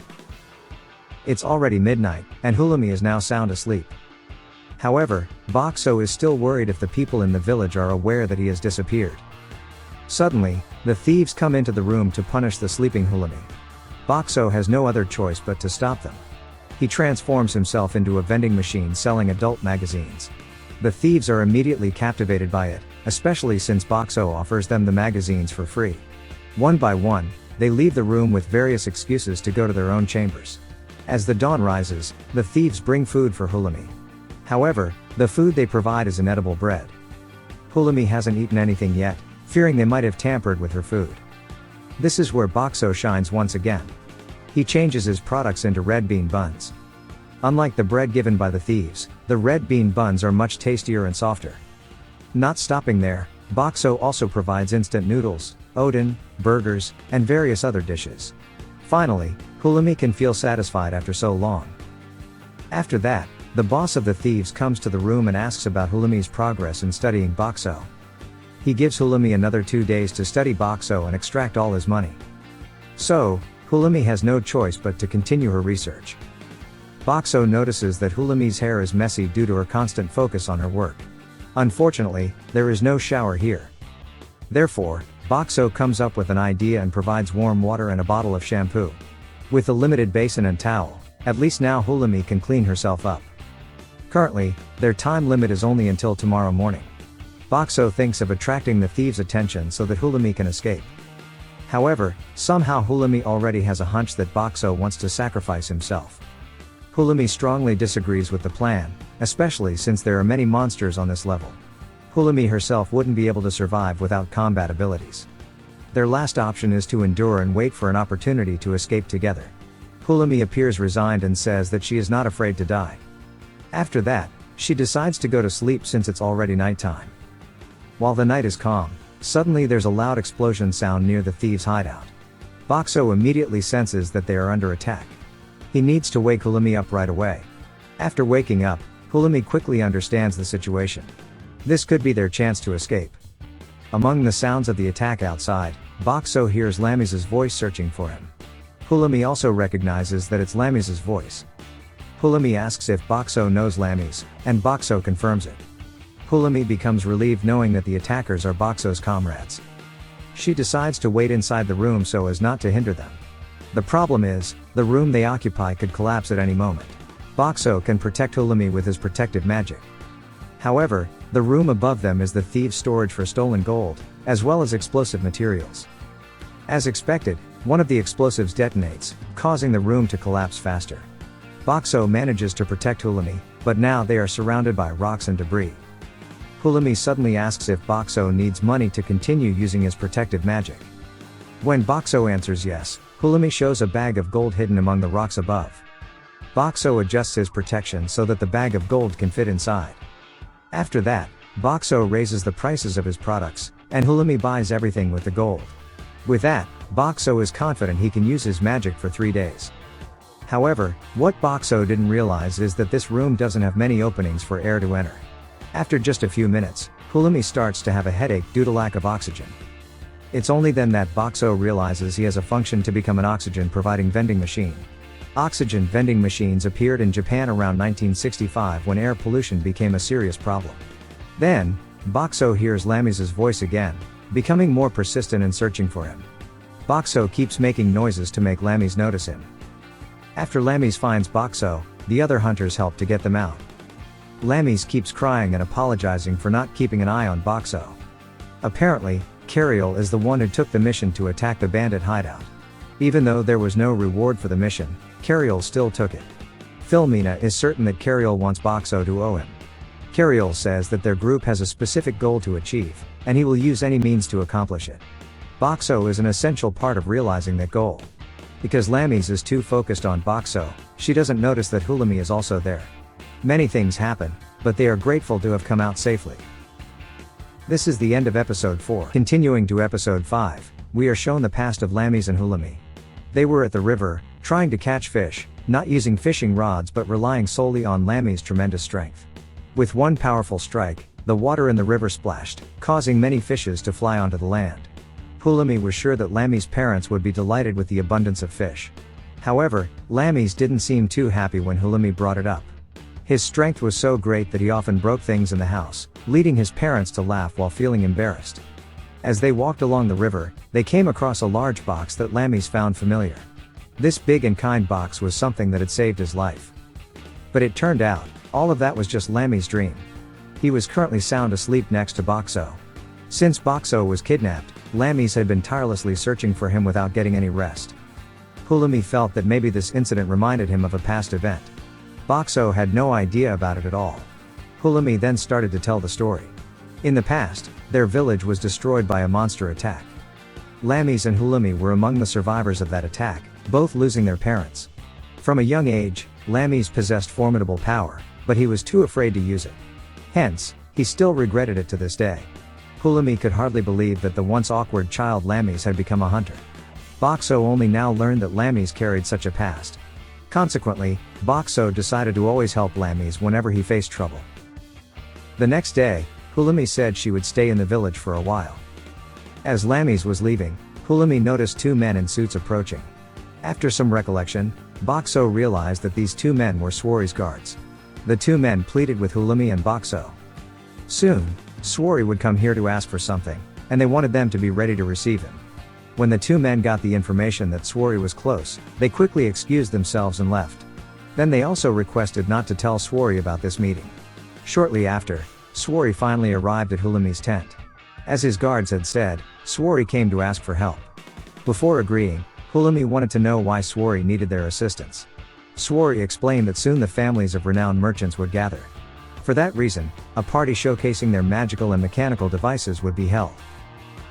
It's already midnight, and Hulumi is now sound asleep. However, Boxxo is still worried if the people in the village are aware that he has disappeared. Suddenly, the thieves come into the room to punish the sleeping Hulumi. Boxxo has no other choice but to stop them. He transforms himself into a vending machine selling adult magazines. The thieves are immediately captivated by it, especially since Boxxo offers them the magazines for free. One by one, they leave the room with various excuses to go to their own chambers. As the dawn rises, the thieves bring food for Hulumi. However, the food they provide is inedible bread. Hulumi hasn't eaten anything yet, fearing they might have tampered with her food. This is where Boxxo shines once again. He changes his products into red bean buns. Unlike the bread given by the thieves, the red bean buns are much tastier and softer. Not stopping there, Boxxo also provides instant noodles, oden, burgers, and various other dishes. Finally, Hulumi can feel satisfied after so long. After that, the boss of the thieves comes to the room and asks about Hulumi's progress in studying Boxxo. He gives Hulumi another 2 days to study Boxxo and extract all his money. So, Hulumi has no choice but to continue her research. Boxxo notices that Hulumi's hair is messy due to her constant focus on her work. Unfortunately, there is no shower here. Therefore, Boxxo comes up with an idea and provides warm water and a bottle of shampoo. With a limited basin and towel, at least now Hulumi can clean herself up. Currently, their time limit is only until tomorrow morning. Boxxo thinks of attracting the thieves' attention so that Hulumi can escape. However, somehow Hulumi already has a hunch that Boxxo wants to sacrifice himself. Hulumi strongly disagrees with the plan, especially since there are many monsters on this level. Hulumi herself wouldn't be able to survive without combat abilities. Their last option is to endure and wait for an opportunity to escape together. Hulumi appears resigned and says that she is not afraid to die. After that, she decides to go to sleep since it's already nighttime. While the night is calm, suddenly there's a loud explosion sound near the thieves' hideout. Boxxo immediately senses that they are under attack. He needs to wake Hulumi up right away. After waking up, Hulumi quickly understands the situation. This could be their chance to escape. Among the sounds of the attack outside, Boxxo hears Lami's voice searching for him. Hulumi also recognizes that it's Lami's voice. Hulumi asks if Boxxo knows Lami's, and Boxxo confirms it. Hulumi becomes relieved knowing that the attackers are Boxxo's comrades. She decides to wait inside the room so as not to hinder them. The problem is, the room they occupy could collapse at any moment. Boxxo can protect Hulumi with his protective magic. However, the room above them is the thieves' storage for stolen gold, as well as explosive materials. As expected, one of the explosives detonates, causing the room to collapse faster. Boxxo manages to protect Hulumi, but now they are surrounded by rocks and debris. Hulumi suddenly asks if Boxxo needs money to continue using his protective magic. When Boxxo answers yes, Hulumi shows a bag of gold hidden among the rocks above. Boxxo adjusts his protection so that the bag of gold can fit inside. After that, Boxxo raises the prices of his products, and Hulumi buys everything with the gold. With that, Boxxo is confident he can use his magic for 3 days. However, what Boxxo didn't realize is that this room doesn't have many openings for air to enter. After just a few minutes, Hulumi starts to have a headache due to lack of oxygen. It's only then that Boxxo realizes he has a function to become an oxygen-providing vending machine. Oxygen vending machines appeared in Japan around 1965 when air pollution became a serious problem. Then, Boxxo hears Lami's voice again, becoming more persistent and searching for him. Boxxo keeps making noises to make Lami's notice him. After Lami's finds Boxxo, the other hunters help to get them out. Lami's keeps crying and apologizing for not keeping an eye on Boxxo. Apparently, Cariel is the one who took the mission to attack the bandit hideout. Even though there was no reward for the mission, Cariel still took it. Philomena is certain that Cariel wants Boxxo to owe him. Cariel says that their group has a specific goal to achieve, and he will use any means to accomplish it. Boxxo is an essential part of realizing that goal. Because Lami's is too focused on Boxxo, she doesn't notice that Hulumi is also there. Many things happen, but they are grateful to have come out safely. This is the end of episode 4. Continuing to episode 5, we are shown the past of Lami's and Hulumi. They were at the river, trying to catch fish, not using fishing rods but relying solely on Lami's tremendous strength. With one powerful strike, the water in the river splashed, causing many fishes to fly onto the land. Hulumi was sure that Lami's parents would be delighted with the abundance of fish. However, Lami's didn't seem too happy when Hulumi brought it up. His strength was so great that he often broke things in the house, leading his parents to laugh while feeling embarrassed. As they walked along the river, they came across a large box that Lami's found familiar. This big and kind box was something that had saved his life. But it turned out, all of that was just Lami's dream. He was currently sound asleep next to Boxxo. Since Boxxo was kidnapped, Lami's had been tirelessly searching for him without getting any rest. Hulumi felt that maybe this incident reminded him of a past event. Boxxo had no idea about it at all. Hulumi then started to tell the story. In the past, their village was destroyed by a monster attack. Lamis and Hulumi were among the survivors of that attack, both losing their parents. From a young age, Lamis possessed formidable power, but he was too afraid to use it. Hence, he still regretted it to this day. Hulumi could hardly believe that the once awkward child Lamis had become a hunter. Boxxo only now learned that Lamis carried such a past. Consequently, Boxxo decided to always help Lamis whenever he faced trouble. The next day, Hulumi said she would stay in the village for a while. As Lamis was leaving, Hulumi noticed two men in suits approaching. After some recollection, Boxxo realized that these two men were Swari's guards. The two men pleaded with Hulumi and Boxxo. Soon, Swari would come here to ask for something, and they wanted them to be ready to receive him. When the two men got the information that Swari was close, they quickly excused themselves and left. Then they also requested not to tell Swari about this meeting. Shortly after, Swari finally arrived at Hulumi's tent. As his guards had said, Swari came to ask for help. Before agreeing, Hulumi wanted to know why Swari needed their assistance. Swari explained that soon the families of renowned merchants would gather. For that reason, a party showcasing their magical and mechanical devices would be held.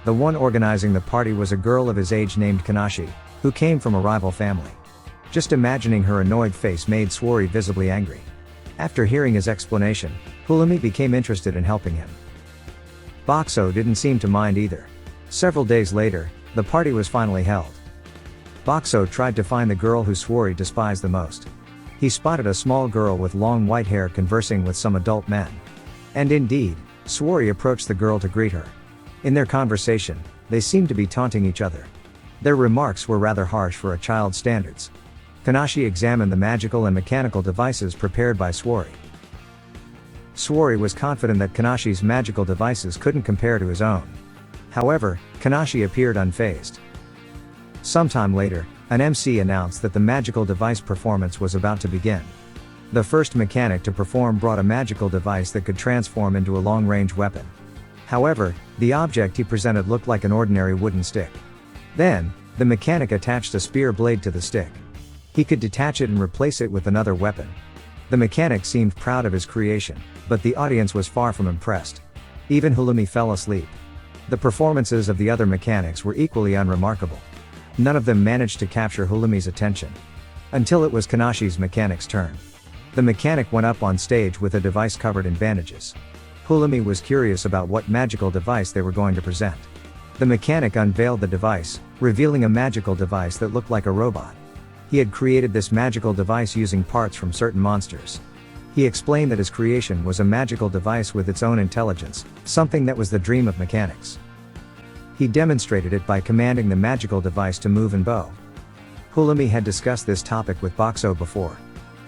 The one organizing the party was a girl of his age named Kanashi, who came from a rival family. Just imagining her annoyed face made Swari visibly angry. After hearing his explanation, Hulumi became interested in helping him. Boxxo didn't seem to mind either. Several days later, the party was finally held. Boxxo tried to find the girl who Swari despised the most. He spotted a small girl with long white hair conversing with some adult men. And indeed, Swari approached the girl to greet her. In their conversation, they seemed to be taunting each other. Their remarks were rather harsh for a child's standards. Kanashi examined the magical and mechanical devices prepared by Swari. Swari was confident that Kanashi's magical devices couldn't compare to his own. However, Kanashi appeared unfazed. Sometime later, an MC announced that the magical device performance was about to begin. The first mechanic to perform brought a magical device that could transform into a long-range weapon. However, the object he presented looked like an ordinary wooden stick. Then, the mechanic attached a spear blade to the stick. He could detach it and replace it with another weapon. The mechanic seemed proud of his creation, but the audience was far from impressed. Even Hulumi fell asleep. The performances of the other mechanics were equally unremarkable. None of them managed to capture Hulumi's attention. Until it was Kanashi's mechanic's turn. The mechanic went up on stage with a device covered in bandages. Hulumi was curious about what magical device they were going to present. The mechanic unveiled the device, revealing a magical device that looked like a robot. He had created this magical device using parts from certain monsters. He explained that his creation was a magical device with its own intelligence, something that was the dream of mechanics. He demonstrated it by commanding the magical device to move and bow. Hulumi had discussed this topic with Boxxo before.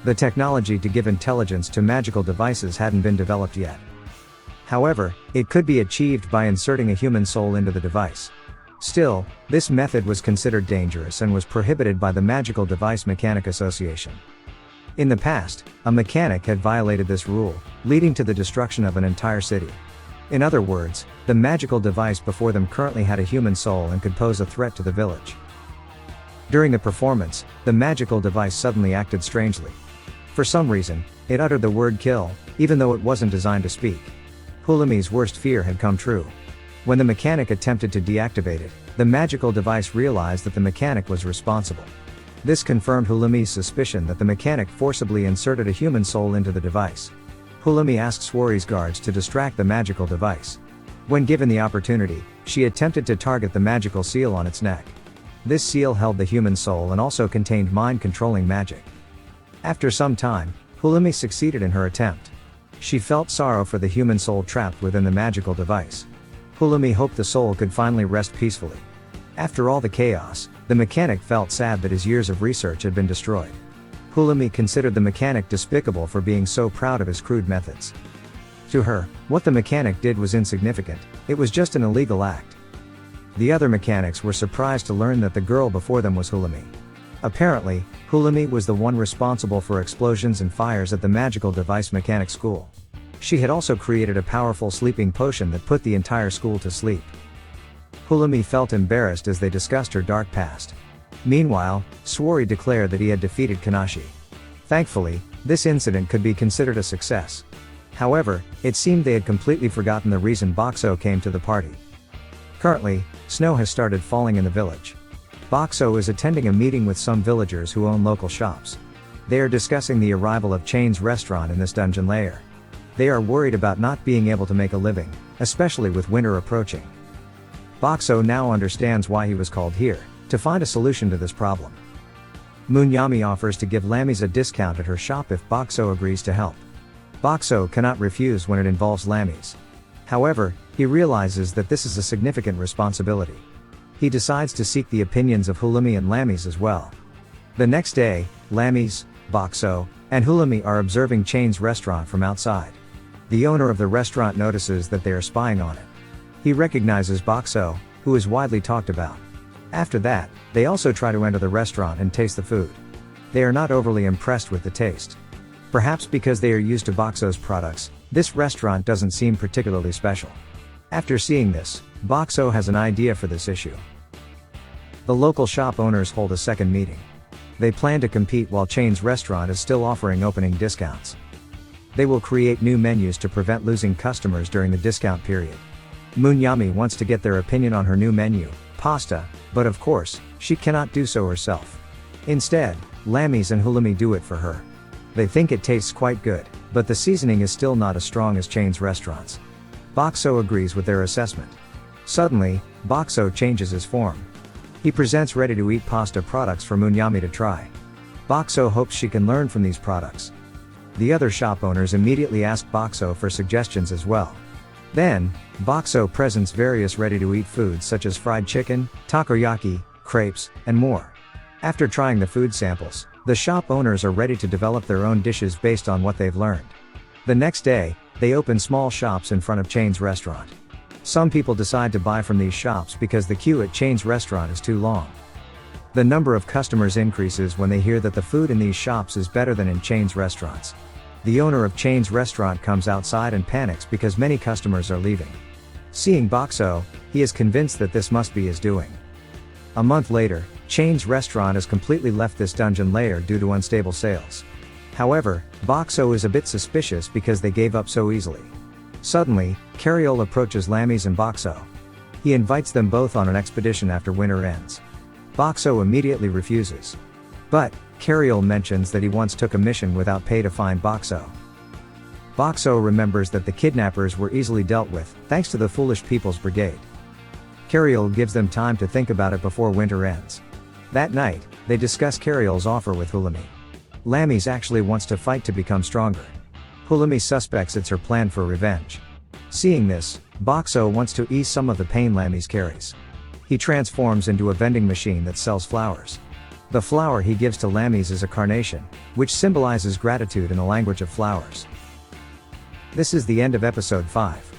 The technology to give intelligence to magical devices hadn't been developed yet. However, it could be achieved by inserting a human soul into the device. Still, this method was considered dangerous and was prohibited by the Magical Device Mechanic Association. In the past, a mechanic had violated this rule, leading to the destruction of an entire city. In other words, the magical device before them currently had a human soul and could pose a threat to the village. During the performance, the magical device suddenly acted strangely. For some reason, it uttered the word kill, even though it wasn't designed to speak. Hulumi's worst fear had come true. When the mechanic attempted to deactivate it, the magical device realized that the mechanic was responsible. This confirmed Hulumi's suspicion that the mechanic forcibly inserted a human soul into the device. Hulumi asked Swari's guards to distract the magical device. When given the opportunity, she attempted to target the magical seal on its neck. This seal held the human soul and also contained mind-controlling magic. After some time, Hulumi succeeded in her attempt. She felt sorrow for the human soul trapped within the magical device. Hulumi hoped the soul could finally rest peacefully. After all the chaos, the mechanic felt sad that his years of research had been destroyed. Hulumi considered the mechanic despicable for being so proud of his crude methods. To her, what the mechanic did was insignificant, it was just an illegal act. The other mechanics were surprised to learn that the girl before them was Hulumi. Apparently, Hulumi was the one responsible for explosions and fires at the Magical Device Mechanic School. She had also created a powerful sleeping potion that put the entire school to sleep. Hulumi felt embarrassed as they discussed her dark past. Meanwhile, Swari declared that he had defeated Kanashi. Thankfully, this incident could be considered a success. However, it seemed they had completely forgotten the reason Boxxo came to the party. Currently, snow has started falling in the village. Boxxo is attending a meeting with some villagers who own local shops. They are discussing the arrival of Chain's restaurant in this dungeon lair. They are worried about not being able to make a living, especially with winter approaching. Boxxo now understands why he was called here, to find a solution to this problem. Munyami offers to give Lammies a discount at her shop if Boxxo agrees to help. Boxxo cannot refuse when it involves Lammies. However, he realizes that this is a significant responsibility. He decides to seek the opinions of Hulumi and Lammies as well. The next day, Lammies, Boxxo, and Hulumi are observing Chain's restaurant from outside. The owner of the restaurant notices that they are spying on it. He recognizes Boxxo, who is widely talked about. After that, they also try to enter the restaurant and taste the food. They are not overly impressed with the taste. Perhaps because they are used to Boxxo's products, this restaurant doesn't seem particularly special. After seeing this, Boxxo has an idea for this issue. The local shop owners hold a second meeting. They plan to compete while Chain's restaurant is still offering opening discounts. They will create new menus to prevent losing customers during the discount period. Munyami wants to get their opinion on her new menu, pasta, but of course, she cannot do so herself. Instead, Lammies and Hulumi do it for her. They think it tastes quite good, but the seasoning is still not as strong as Chain's restaurants. Boxxo agrees with their assessment. Suddenly, Boxxo changes his form. He presents ready-to-eat pasta products for Munyami to try. Boxxo hopes she can learn from these products. The other shop owners immediately ask Boxxo for suggestions as well. Then, Boxxo presents various ready-to-eat foods such as fried chicken, takoyaki, crepes, and more. After trying the food samples, the shop owners are ready to develop their own dishes based on what they've learned. The next day, they open small shops in front of Chain's restaurant. Some people decide to buy from these shops because the queue at Chain's restaurant is too long. The number of customers increases when they hear that the food in these shops is better than in Chain's restaurants. The owner of Chain's restaurant comes outside and panics because many customers are leaving. Seeing Boxxo, he is convinced that this must be his doing. A month later, Chain's restaurant has completely left this dungeon lair due to unstable sales. However, Boxxo is a bit suspicious because they gave up so easily. Suddenly, Cariol approaches Lammies and Boxxo. He invites them both on an expedition after winter ends. Boxxo immediately refuses. But, Cariol mentions that he once took a mission without pay to find Boxxo. Boxxo remembers that the kidnappers were easily dealt with, thanks to the Foolish People's Brigade. Cariol gives them time to think about it before winter ends. That night, they discuss Cariol's offer with Hulumi. Lammies actually wants to fight to become stronger. Hulumi suspects it's her plan for revenge. Seeing this, Boxxo wants to ease some of the pain Lammies carries. He transforms into a vending machine that sells flowers. The flower he gives to Lammies is a carnation, which symbolizes gratitude in the language of flowers. This is the end of episode 5.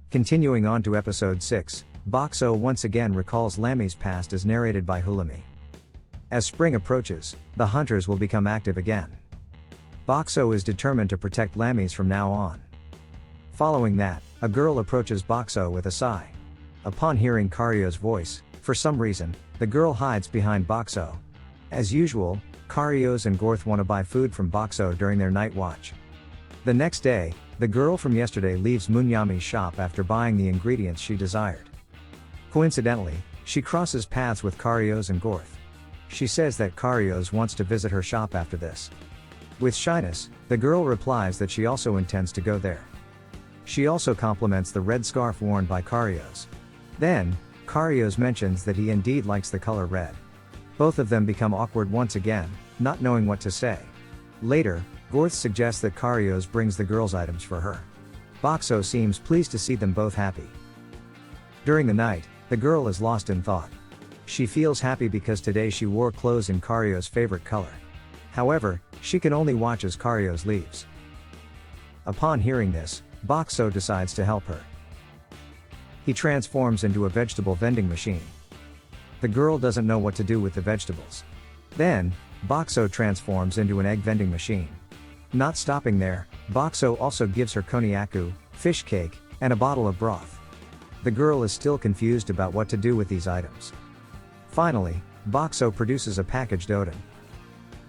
Continuing on to episode 6, Boxxo once again recalls Lammies' past as narrated by Hulumi. As spring approaches, the hunters will become active again. Boxxo is determined to protect Lammies from now on. Following that, a girl approaches Boxxo with a sigh. Upon hearing Kario's voice, for some reason, the girl hides behind Boxxo. As usual, Karios and Gorth want to buy food from Boxxo during their night watch. The next day, the girl from yesterday leaves Munyami's shop after buying the ingredients she desired. Coincidentally, she crosses paths with Karios and Gorth. She says that Karios wants to visit her shop after this. With shyness, the girl replies that she also intends to go there. She also compliments the red scarf worn by Karios. Then, Karios mentions that he indeed likes the color red. Both of them become awkward once again, not knowing what to say. Later, Gorth suggests that Karios brings the girl's items for her. Boxxo seems pleased to see them both happy. During the night, the girl is lost in thought. She feels happy because today she wore clothes in Karios' favorite color. However, she can only watch as Karios leaves. Upon hearing this, Boxxo decides to help her. He transforms into a vegetable vending machine. The girl doesn't know what to do with the vegetables. Then, Boxxo transforms into an egg vending machine. Not stopping there, Boxxo also gives her konnyaku, fish cake, and a bottle of broth. The girl is still confused about what to do with these items. Finally, Boxxo produces a packaged oden.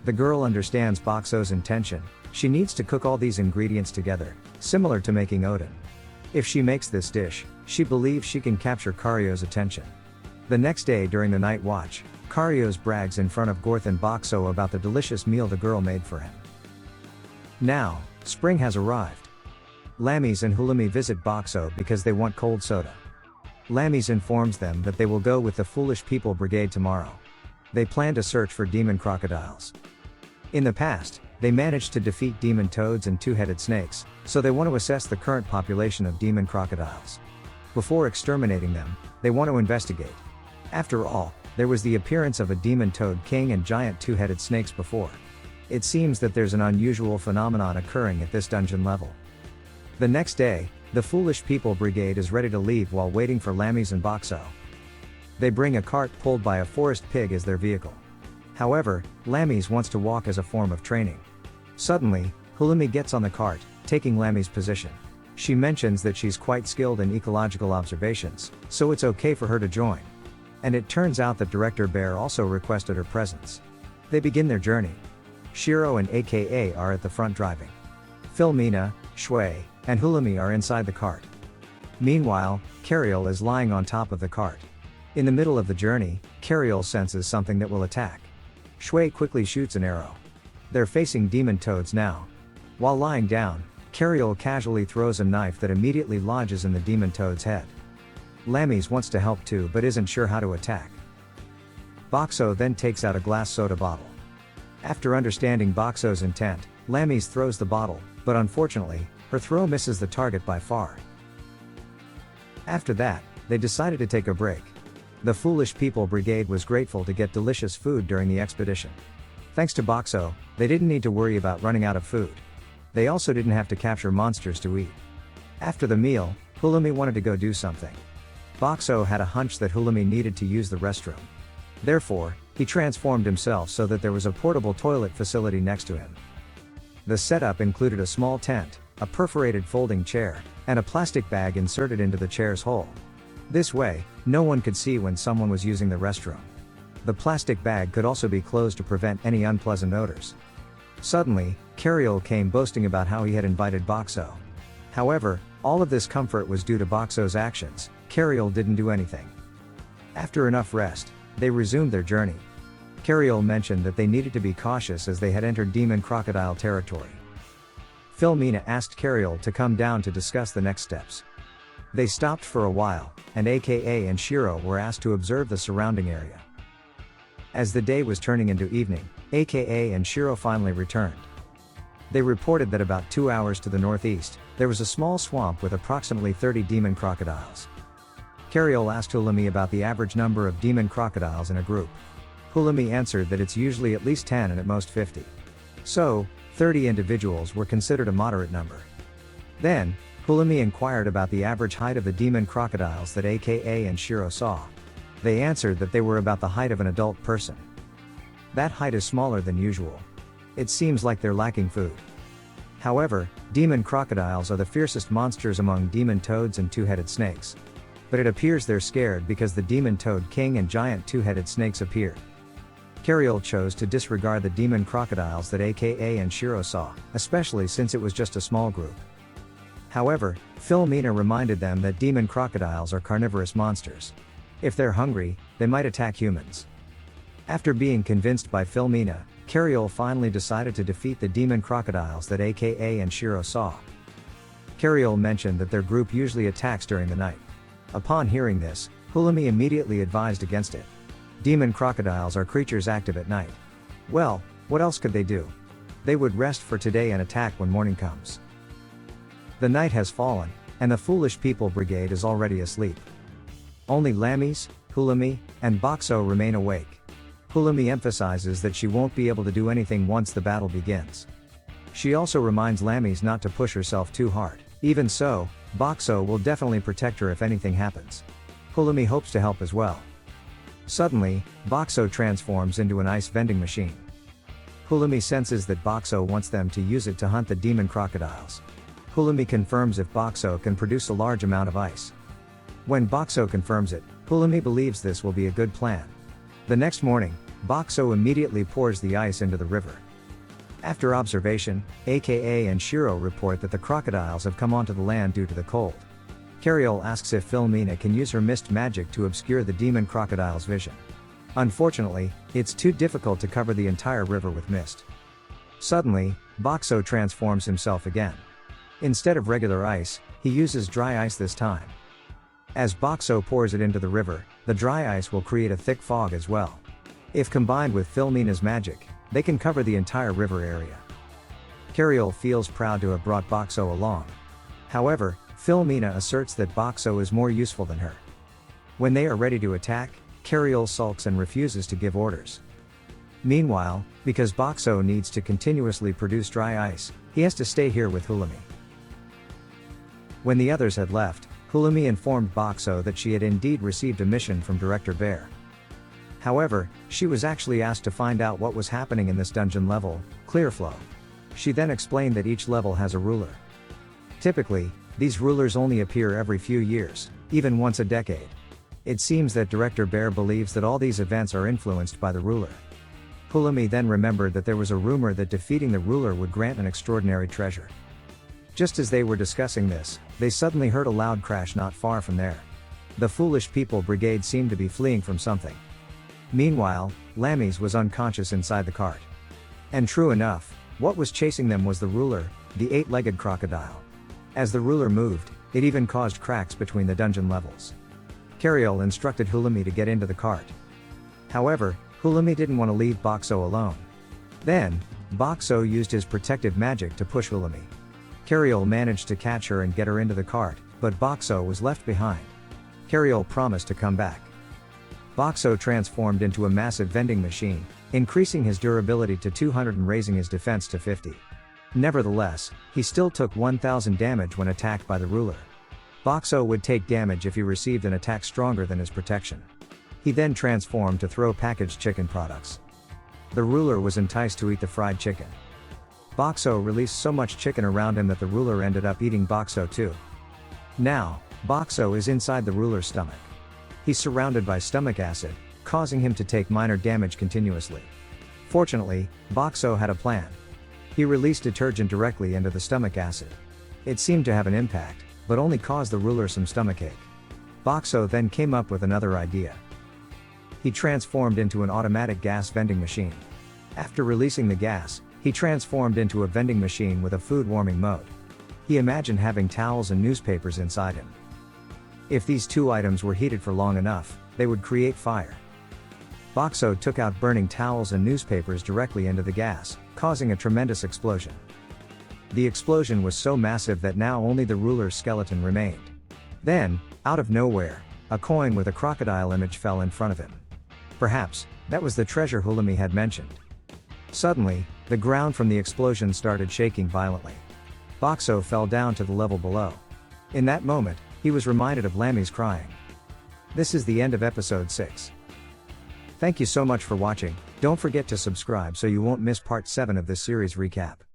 The girl understands Boxxo's intention. She needs to cook all these ingredients together, similar to making oden. If she makes this dish, she believes she can capture Karyo's attention. The next day during the night watch, Karyos brags in front of Gorth and Boxxo about the delicious meal the girl made for him. Now, spring has arrived. Lammies and Hulumi visit Boxxo because they want cold soda. Lammies informs them that they will go with the Foolish People Brigade tomorrow. They plan to search for demon crocodiles. In the past, they managed to defeat demon toads and two-headed snakes, so they want to assess the current population of demon crocodiles. Before exterminating them, they want to investigate. After all, there was the appearance of a demon toad king and giant two-headed snakes before. It seems that there's an unusual phenomenon occurring at this dungeon level. The next day, the Foolish People Brigade is ready to leave while waiting for Lammies and Boxxo. They bring a cart pulled by a forest pig as their vehicle. However, Lammies wants to walk as a form of training. Suddenly, Hulumi gets on the cart, taking Lammie's position. She mentions that she's quite skilled in ecological observations, so it's okay for her to join. And it turns out that Director Bear also requested her presence. They begin their journey. Shiro and AKA are at the front driving. Philmina, Shui, and Hulumi are inside the cart. Meanwhile, Cariol is lying on top of the cart. In the middle of the journey, Cariol senses something that will attack. Shui quickly shoots an arrow. They're facing demon toads now. While lying down, Cariol casually throws a knife that immediately lodges in the demon toad's head. Lammies wants to help too but isn't sure how to attack. Boxxo then takes out a glass soda bottle. After understanding Boxxo's intent, Lammies throws the bottle, but unfortunately, her throw misses the target by far. After that, they decided to take a break. The Foolish People Brigade was grateful to get delicious food during the expedition. Thanks to Boxxo, they didn't need to worry about running out of food. They also didn't have to capture monsters to eat. After the meal, Hulumi wanted to go do something. Boxxo had a hunch that Hulumi needed to use the restroom. Therefore, he transformed himself so that there was a portable toilet facility next to him. The setup included a small tent, a perforated folding chair, and a plastic bag inserted into the chair's hole. This way, no one could see when someone was using the restroom. The plastic bag could also be closed to prevent any unpleasant odors. Suddenly, Cariol came boasting about how he had invited Boxxo. However, all of this comfort was due to Boxxo's actions. Cariol didn't do anything. After enough rest, they resumed their journey. Cariol mentioned that they needed to be cautious as they had entered demon crocodile territory. Philmina asked Cariol to come down to discuss the next steps. They stopped for a while, and AKA and Shiro were asked to observe the surrounding area. As the day was turning into evening, AKA and Shiro finally returned. They reported that about 2 hours to the northeast, there was a small swamp with approximately 30 demon crocodiles. Cariol asked Hulumi about the average number of demon crocodiles in a group. Hulumi answered that it's usually at least 10 and at most 50. So, 30 individuals were considered a moderate number. Then, Hulumi inquired about the average height of the demon crocodiles that AKA and Shiro saw. They answered that they were about the height of an adult person. That height is smaller than usual. It seems like they're lacking food. However, demon crocodiles are the fiercest monsters among demon toads and two-headed snakes. But it appears they're scared because the demon toad king and giant two-headed snakes appeared. Cariol chose to disregard the demon crocodiles that AKA and Shiro saw, especially since it was just a small group. However, Philmina reminded them that demon crocodiles are carnivorous monsters. If they're hungry, they might attack humans. After being convinced by Philmina, Cariol finally decided to defeat the demon crocodiles that AKA and Shiro saw. Cariol mentioned that their group usually attacks during the night. Upon hearing this, Hulumi immediately advised against it. Demon crocodiles are creatures active at night. Well, what else could they do? They would rest for today and attack when morning comes. The night has fallen, and the Foolish People Brigade is already asleep. Only Lammies, Hulumi, and Boxxo remain awake. Hulumi emphasizes that she won't be able to do anything once the battle begins. She also reminds Lammies not to push herself too hard. Even so, Boxxo will definitely protect her if anything happens. Hulumi hopes to help as well. Suddenly, Boxxo transforms into an ice vending machine. Hulumi senses that Boxxo wants them to use it to hunt the demon crocodiles. Hulumi confirms if Boxxo can produce a large amount of ice. When Boxxo confirms it, Hulumi believes this will be a good plan. The next morning, Boxxo immediately pours the ice into the river. After observation, AKA and Shiro report that the crocodiles have come onto the land due to the cold. Cariol asks if Philomena can use her mist magic to obscure the demon crocodile's vision. Unfortunately, it's too difficult to cover the entire river with mist. Suddenly, Boxxo transforms himself again. Instead of regular ice, he uses dry ice this time. As Boxxo pours it into the river, the dry ice will create a thick fog as well. If combined with Philomena's magic, they can cover the entire river area. Cariol feels proud to have brought Boxxo along. However, Philomena asserts that Boxxo is more useful than her. When they are ready to attack, Cariol sulks and refuses to give orders. Meanwhile, because Boxxo needs to continuously produce dry ice, he has to stay here with Hulumi. When the others had left, Hulumi informed Boxxo that she had indeed received a mission from Director Bear. However, she was actually asked to find out what was happening in this dungeon level, Clearflow. She then explained that each level has a ruler. Typically, these rulers only appear every few years, even once a decade. It seems that Director Bear believes that all these events are influenced by the ruler. Hulumi then remembered that there was a rumor that defeating the ruler would grant an extraordinary treasure. Just as they were discussing this, they suddenly heard a loud crash not far from there. The Foolish People Brigade seemed to be fleeing from something. Meanwhile, Lammies was unconscious inside the cart. And true enough, what was chasing them was the ruler, the eight-legged crocodile. As the ruler moved, it even caused cracks between the dungeon levels. Cariol instructed Hulumi to get into the cart. However, Hulumi didn't want to leave Boxxo alone. Then, Boxxo used his protective magic to push Hulumi. Cariol managed to catch her and get her into the cart, but Boxxo was left behind. Cariol promised to come back. Boxxo transformed into a massive vending machine, increasing his durability to 200 and raising his defense to 50. Nevertheless, he still took 1000 damage when attacked by the ruler. Boxxo would take damage if he received an attack stronger than his protection. He then transformed to throw packaged chicken products. The ruler was enticed to eat the fried chicken. Boxxo released so much chicken around him that the ruler ended up eating Boxxo too. Now, Boxxo is inside the ruler's stomach. He's surrounded by stomach acid, causing him to take minor damage continuously. Fortunately, Boxxo had a plan. He released detergent directly into the stomach acid. It seemed to have an impact, but only caused the ruler some stomachache. Boxxo then came up with another idea. He transformed into an automatic gas vending machine. After releasing the gas, he transformed into a vending machine with a food warming mode. He imagined having towels and newspapers inside him. If these two items were heated for long enough, they would create fire. Boxxo took out burning towels and newspapers directly into the gas, causing a tremendous explosion. The explosion was so massive that now only the ruler's skeleton remained. Then, out of nowhere, a coin with a crocodile image fell in front of him. Perhaps, that was the treasure Hulumi had mentioned. Suddenly, the ground from the explosion started shaking violently. Boxxo fell down to the level below. In that moment, he was reminded of Lammies crying. This is the end of episode 6. Thank you so much for watching. Don't forget to subscribe so you won't miss part 7 of this series recap.